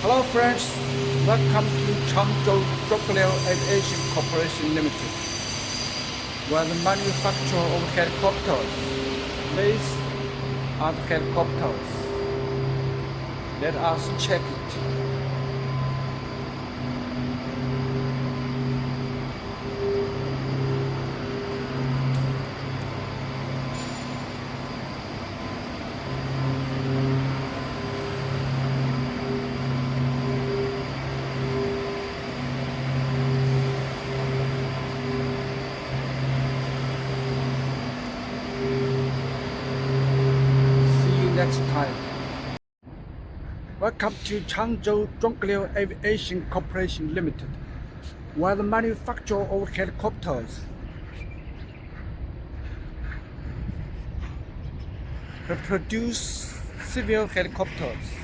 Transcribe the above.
Hello friends, welcome to Changzhou Aviation Corporation Limited, where the manufacturer of helicopters. These are the helicopters. Let us check it. See you next time. Welcome to Changzhou Zhonglian Aviation Corporation Limited, where the manufacturer of helicopters. We produce civil helicopters.